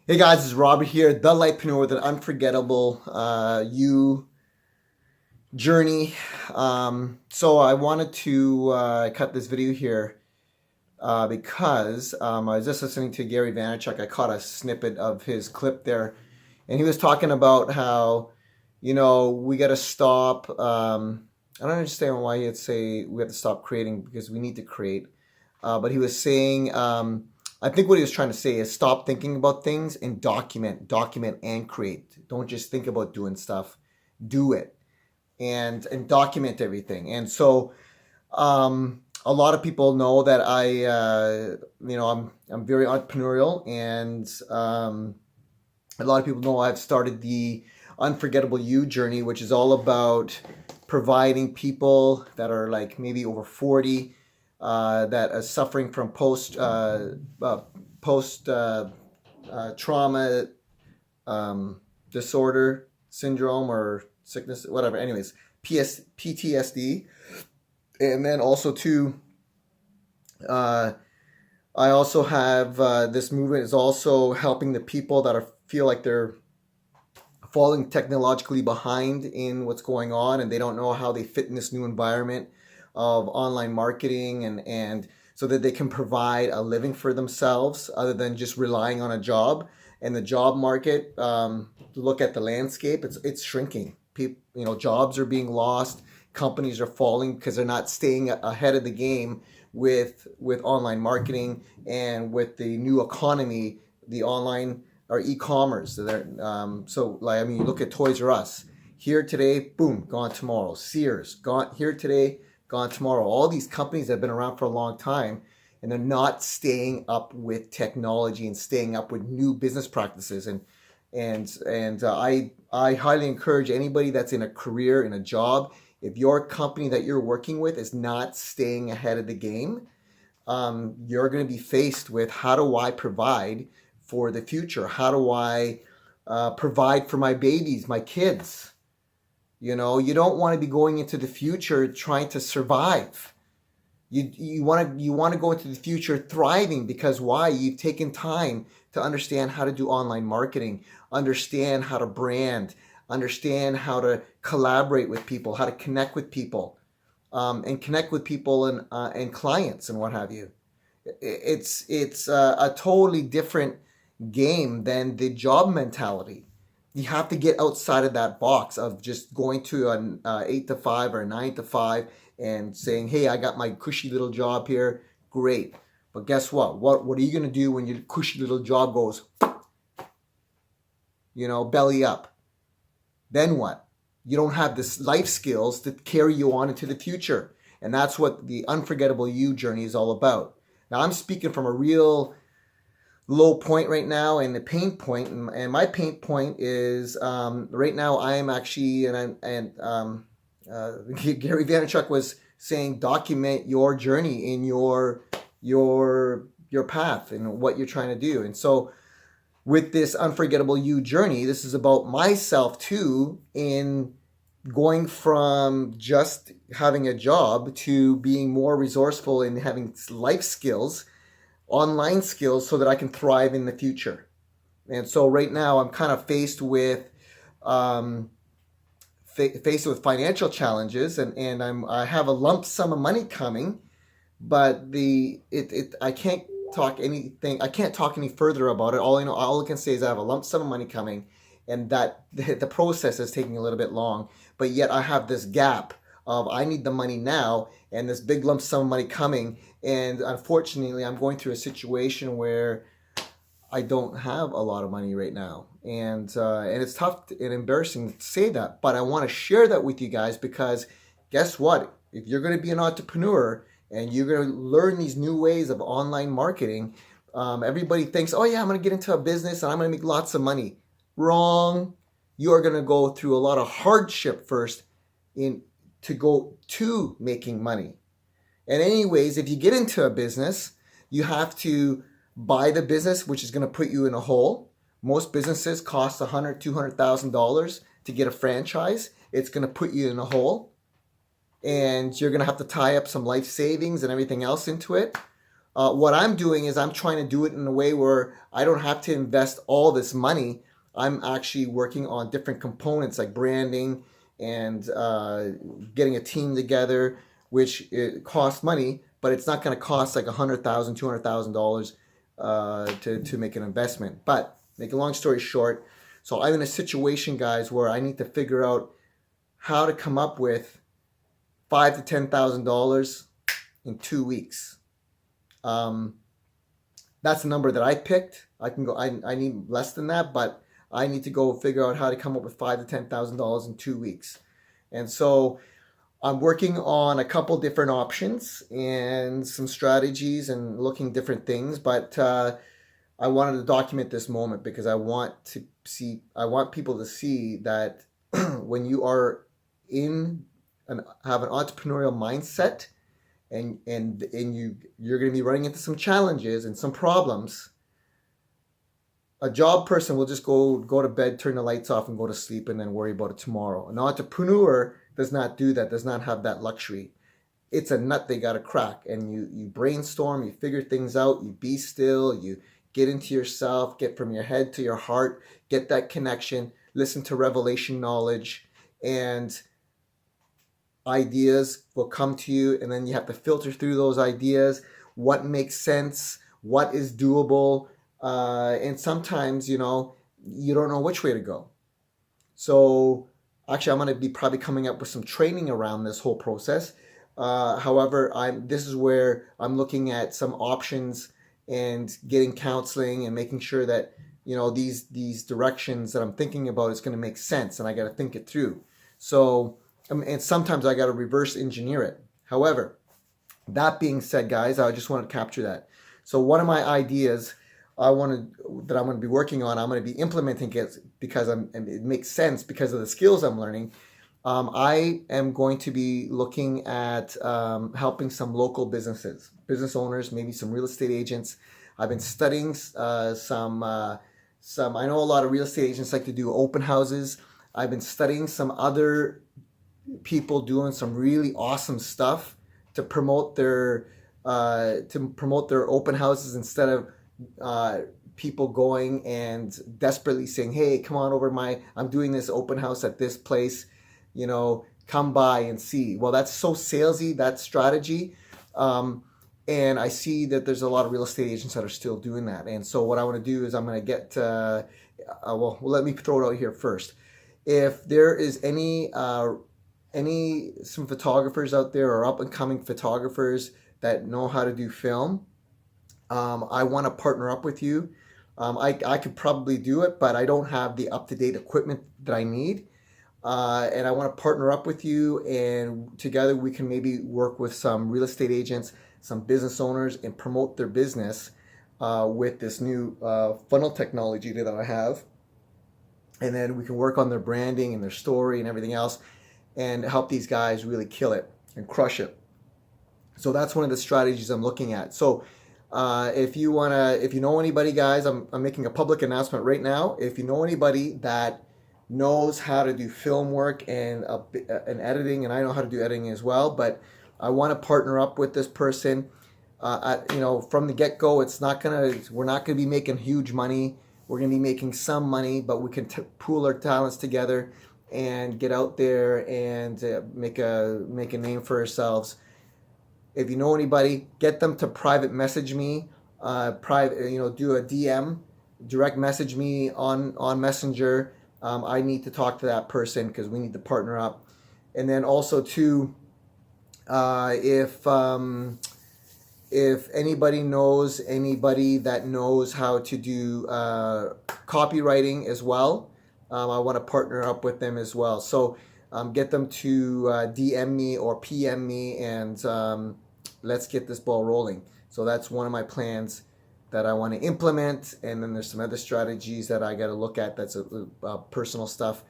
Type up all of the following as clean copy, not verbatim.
Hey guys, it's Robert here, the Lightpreneur with an unforgettable you journey. So I wanted to cut this video here because I was just listening to Gary Vaynerchuk. I caught a snippet of his clip there, and he was talking about how, we got to stop. I don't understand why he'd say we have to stop creating because we need to create. But he was saying, I think what he was trying to say is stop thinking about things and document and create. Don't just think about doing stuff, do it and document everything. And so, a lot of people know that I'm very entrepreneurial, and a lot of people know I've started the Unforgettable You journey, which is all about providing people that are like maybe over 40 that are suffering from post trauma disorder syndrome or sickness, whatever. Anyways, PTSD, and then also too, I also have this movement is also helping the people that feel like they're falling technologically behind in what's going on, and they don't know how they fit in this new environment of online marketing, and so that they can provide a living for themselves other than just relying on a job. And the job market, look at the landscape, it's shrinking. People, jobs are being lost. Companies are falling because they're not staying ahead of the game with online marketing and with the new economy, the online or e-commerce. So like, you look at Toys R Us. Here today, boom, gone tomorrow. Sears, gone here today, gone tomorrow. All these companies have been around for a long time, and they're not staying up with technology and staying up with new business practices. And I highly encourage anybody that's in a career, in a job, if your company that you're working with is not staying ahead of the game, you're going to be faced with, how do I provide for the future? How do I provide for my babies, my kids? You don't want to be going into the future trying to survive. You want to go into the future thriving, because why? You've taken time to understand how to do online marketing, understand how to brand, understand how to collaborate with people, how to connect with people, and connect with people and clients and what have you. It's a totally different game than the job mentality. You have to get outside of that box of just going to an 8 to 5 or a 9 to 5 and saying, hey, I got my cushy little job here. Great. But guess what? What are you going to do when your cushy little job goes, belly up? Then what? You don't have this life skills to carry you on into the future. And that's what the Unforgettable You journey is all about. Now, I'm speaking from a real low point right now, and the pain point, and my pain point is right now I am actually, Gary Vaynerchuk was saying, document your journey in your path and what you're trying to do. And so with this Unforgettable You journey, this is about myself too, in going from just having a job to being more resourceful and having life skills, online skills, so that I can thrive in the future. And so right now I'm kind of faced with financial challenges, and I have a lump sum of money coming, but I can't talk any further about it. All I can say is I have a lump sum of money coming, and that the process is taking a little bit long, but yet I have this gap of I need the money now and this big lump sum of money coming. And unfortunately, I'm going through a situation where I don't have a lot of money right now. And it's tough and embarrassing to say that, but I want to share that with you guys, because guess what? If you're going to be an entrepreneur and you're going to learn these new ways of online marketing, everybody thinks, oh yeah, I'm going to get into a business and I'm going to make lots of money. Wrong. You are going to go through a lot of hardship first to go to making money. And anyways, if you get into a business, you have to buy the business, which is going to put you in a hole. Most businesses cost $100,000, $200,000 to get a franchise. It's going to put you in a hole, and you're going to have to tie up some life savings and everything else into it. What I'm doing is I'm trying to do it in a way where I don't have to invest all this money. I'm actually working on different components like branding and getting a team together, which it costs money, but it's not going to cost like $100,000, $200,000 to make an investment. But make a long story short, so I'm in a situation, guys, where I need to figure out how to come up with $5,000 to $10,000 in 2 weeks. That's the number that I picked. I can go. I need less than that, but I need to go figure out how to come up with $5,000 to $10,000 in 2 weeks. And so I'm working on a couple different options and some strategies and looking different things. But I wanted to document this moment because I want people to see that when you are have an entrepreneurial mindset, and you're going to be running into some challenges and some problems. A job person will just go to bed, turn the lights off, and go to sleep, and then worry about it tomorrow. An entrepreneur does not do that, does not have that luxury. It's a nut they got to crack, and you brainstorm, you figure things out, you be still, you get into yourself, get from your head to your heart, get that connection, listen to revelation knowledge, and ideas will come to you, and then you have to filter through those ideas, what makes sense, what is doable, and sometimes you don't know which way to go. So actually I'm going to be probably coming up with some training around this whole process. However, this is where I'm looking at some options and getting counseling and making sure that these directions that I'm thinking about is going to make sense, and I got to think it through. So and sometimes I got to reverse engineer it. However, that being said, guys, I just want to capture that. So one of my ideas that I'm going to be working on, I'm going to be implementing it because it makes sense because of the skills I'm learning. I am going to be looking at helping some local business owners, maybe some real estate agents. I've been studying some. I know a lot of real estate agents like to do open houses. I've been studying some other people doing some really awesome stuff to promote their open houses instead of people going and desperately saying, "Hey, come on over I'm doing this open house at this place, come by and see." Well, that's so salesy, that strategy. And I see that there's a lot of real estate agents that are still doing that. And so what I want to do is I'm going to get let me throw it out here first. If there is some photographers out there or up and coming photographers that know how to do film, I want to partner up with you. I could probably do it, but I don't have the up-to-date equipment that I need. And I want to partner up with you, and together we can maybe work with some real estate agents, some business owners, and promote their business with this new funnel technology that I have. And then we can work on their branding and their story and everything else, and help these guys really kill it and crush it. So that's one of the strategies I'm looking at. So if you know anybody, guys, I'm making a public announcement right now. If you know anybody that knows how to do film work and editing, and I know how to do editing as well, but I want to partner up with this person. From the get-go, we're not gonna be making huge money. We're gonna be making some money, but we can pool our talents together and get out there and make a name for ourselves. If you know anybody, get them to private message me, do a DM, direct message me on Messenger. I need to talk to that person because we need to partner up. And then also too, if anybody knows anybody that knows how to do copywriting as well, I want to partner up with them as well. So get them to DM me or PM me, and let's get this ball rolling. So that's one of my plans that I want to implement. And then there's some other strategies that I got to look at. That's personal stuff,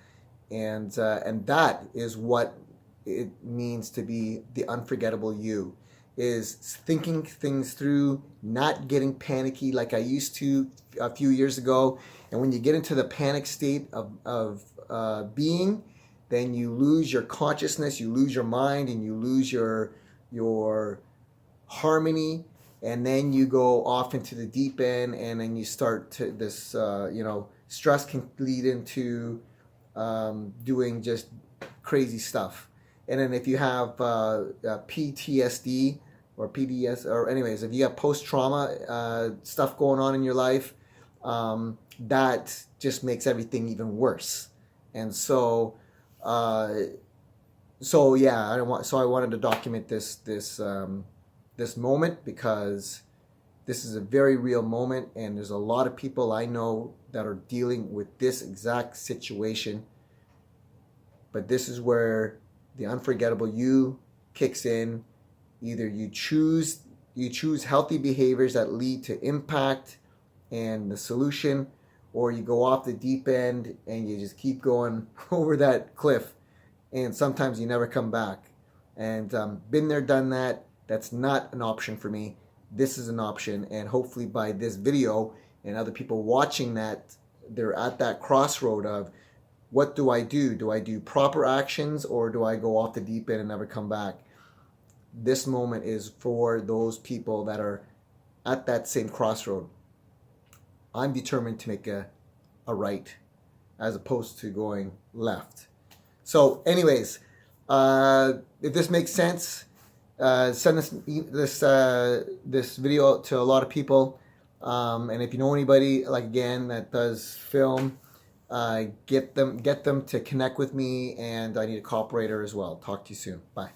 and that is what it means to be the unforgettable you. Is thinking things through, not getting panicky like I used to a few years ago. And when you get into the panic state of being, then you lose your consciousness, you lose your mind, and you lose your harmony. and then you go off into the deep end, and then you start to this, stress can lead into doing just crazy stuff. And then if you have PTSD or PDS, or anyways, if you have post-trauma stuff going on in your life, that just makes everything even worse. And so, I wanted to document this moment, because this is a very real moment, and there's a lot of people I know that are dealing with this exact situation. But this is where the unforgettable you kicks in. Either you choose healthy behaviors that lead to impact and the solution, or you go off the deep end and you just keep going over that cliff, and sometimes you never come back. And been there, done that. That's not an option for me. This is an option, and hopefully by this video and other people watching that, they're at that crossroad of, what do I do? Do I do proper actions, or do I go off the deep end and never come back? This moment is for those people that are at that same crossroad. I'm determined to make a right as opposed to going left. So anyways, if this makes sense, send this video to a lot of people. And if you know anybody, like, again, that does film, get them to connect with me, and I need a cooperator as well. Talk to you soon. Bye.